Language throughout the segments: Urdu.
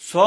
100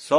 100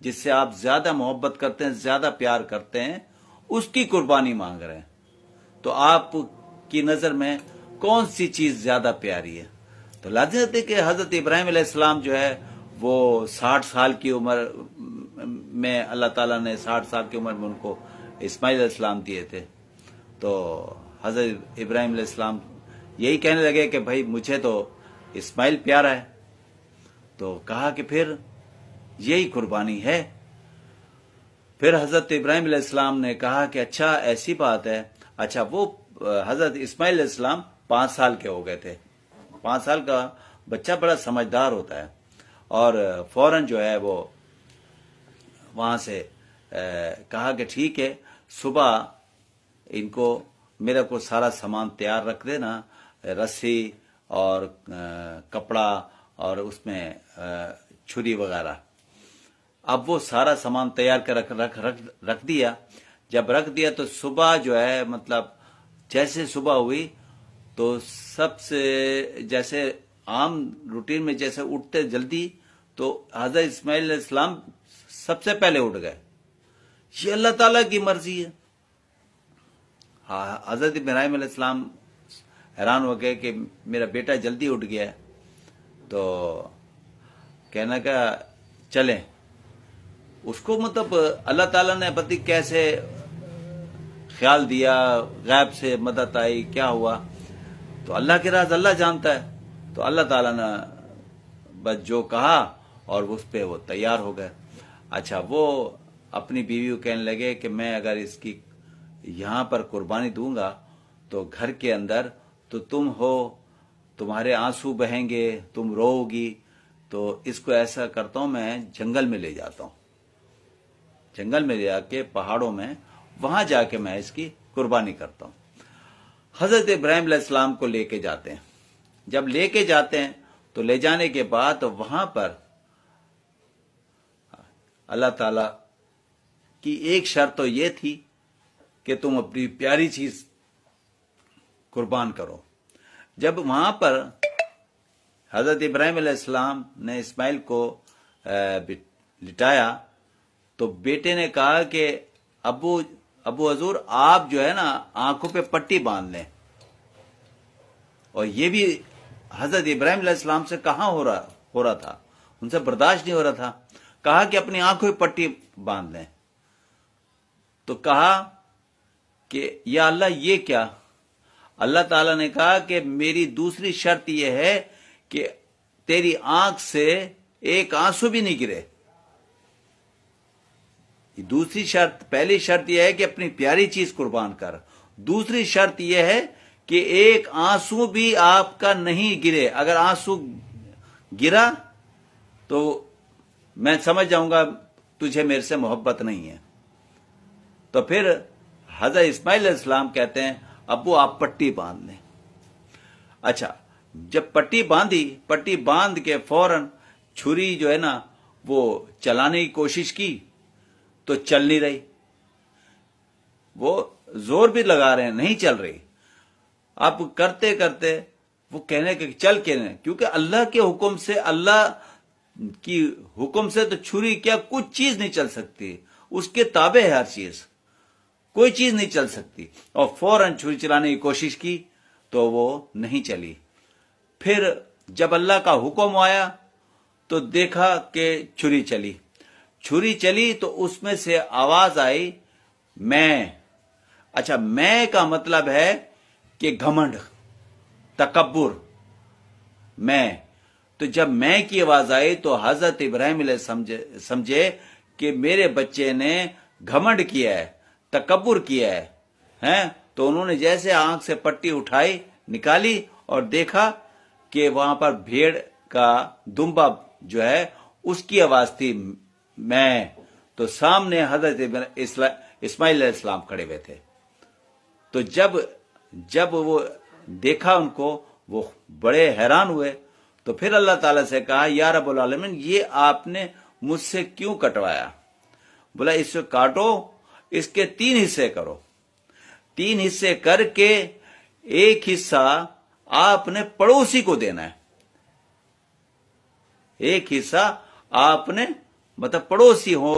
جس سے آپ زیادہ محبت کرتے ہیں، زیادہ پیار کرتے ہیں، اس کی قربانی مانگ رہے ہیں، تو آپ کی نظر میں کون سی چیز زیادہ پیاری ہے؟ تو لازم ہے کہ حضرت ابراہیم علیہ السلام جو ہے وہ 60 سال کی عمر میں اللہ تعالیٰ نے 60 سال کی عمر میں ان کو اسماعیل علیہ السلام دیے تھے. تو حضرت ابراہیم علیہ السلام یہی کہنے لگے کہ بھائی مجھے تو اسماعیل پیارا ہے. تو کہا کہ پھر یہی قربانی ہے. پھر حضرت ابراہیم علیہ السلام نے کہا کہ اچھا ایسی بات ہے. اچھا وہ حضرت اسماعیل علیہ السلام 5 سال کے ہو گئے تھے. 5 سال کا بچہ بڑا سمجھدار ہوتا ہے، اور فوراً جو ہے وہ وہاں سے کہا کہ ٹھیک ہے، صبح ان کو میرے کو سارا سامان تیار رکھ دینا، رسی اور کپڑا اور اس میں چھری وغیرہ. اب وہ سارا سامان تیار کر رکھ دیا. جب رکھ دیا تو صبح جو ہے مطلب جیسے صبح ہوئی تو سب سے جیسے عام روٹین میں جیسے اٹھتے جلدی، تو حضرت اسماعیل علیہ السلام سب سے پہلے اٹھ گئے. یہ اللہ تعالیٰ کی مرضی ہے. حضرت ابراہیم علیہ السلام حیران ہو گئے کہ میرا بیٹا جلدی اٹھ گیا ہے. تو کہنا کہ چلیں. اس کو مطلب اللہ تعالیٰ نے پتہ کیسے خیال دیا، غیب سے مدد آئی، کیا ہوا، تو اللہ کے راز اللہ جانتا ہے. تو اللہ تعالیٰ نے بس جو کہا اور اس پہ وہ تیار ہو گئے. اچھا وہ اپنی بیوی کو کہنے لگے کہ میں اگر اس کی یہاں پر قربانی دوں گا تو گھر کے اندر تو تم ہو، تمہارے آنسو بہیں گے، تم رو گی، تو اس کو ایسا کرتا ہوں میں جنگل میں لے جاتا ہوں، جنگل میں لے جا کے پہاڑوں میں وہاں جا کے میں اس کی قربانی کرتا ہوں. حضرت ابراہیم علیہ السلام کو لے کے جاتے ہیں. جب لے کے جاتے ہیں تو لے جانے کے بعد وہاں پر اللہ تعالی کی ایک شرط تو یہ تھی کہ تم اپنی پیاری چیز قربان کرو. جب وہاں پر حضرت ابراہیم علیہ السلام نے اسماعیل کو لٹایا تو بیٹے نے کہا کہ ابو حضور آپ جو ہے نا آنکھوں پہ پٹی باندھ لیں. اور یہ بھی حضرت ابراہیم علیہ السلام سے کہاں ہو رہا تھا، ان سے برداشت نہیں ہو رہا تھا. کہا کہ اپنی آنکھوں پہ پٹی باندھ لیں. تو کہا کہ یا اللہ یہ کیا؟ اللہ تعالیٰ نے کہا کہ میری دوسری شرط یہ ہے کہ تیری آنکھ سے ایک آنسو بھی نہیں گرے. دوسری شرط، پہلی شرط یہ ہے کہ اپنی پیاری چیز قربان کر. دوسری شرط یہ ہے کہ ایک آنسو بھی آپ کا نہیں گرے. اگر آنسو گرا تو میں سمجھ جاؤں گا تجھے میرے سے محبت نہیں ہے. تو پھر حضرت اسماعیل علیہ السلام کہتے ہیں ابو آپ پٹی باندھ لیں. اچھا جب پٹی باندھی، پٹی باندھ کے فوراً چھری جو ہے نا وہ چلانے کی کوشش کی تو چل نہیں رہی. وہ زور بھی لگا رہے ہیں، نہیں چل رہی. اب کرتے کرتے وہ کہنے کہ چل کے نہیں، کیونکہ اللہ کے حکم سے، اللہ کی حکم سے تو چھری کیا کچھ چیز نہیں چل سکتی. اس کے تابع ہے ہر چیز، کوئی چیز نہیں چل سکتی. اور فوراً چھری چلانے کی کوشش کی تو وہ نہیں چلی. پھر جب اللہ کا حکم آیا تو دیکھا کہ چھری چلی. چھری چلی تو اس میں سے آواز آئی میں. اچھا میں کا مطلب ہے کہ گھمنڈ، تکبر، میں. تو جب میں کی آواز آئی تو حضرت ابراہیم علیہ سمجھے کہ میرے بچے نے گھمنڈ کیا ہے، تکبر کیا ہے. تو انہوں نے جیسے آنکھ سے پٹی اٹھائی، نکالی اور دیکھا کہ وہاں پر بھیڑ کا دمبا جو ہے اس کی آواز تھی میں. تو سامنے حضرت اسماعیل علیہ السلام کھڑے ہوئے تھے. تو جب وہ دیکھا ان کو، وہ بڑے حیران ہوئے. تو پھر اللہ تعالیٰ سے کہا یا رب العالمین یہ آپ نے مجھ سے کیوں کٹوایا؟ بولا اس سے کاٹو، اس کے 3 حصے کرو. 3 حصے کر کے ایک حصہ آپ نے پڑوسی کو دینا ہے، ایک حصہ آپ نے مطلب پڑوسی ہو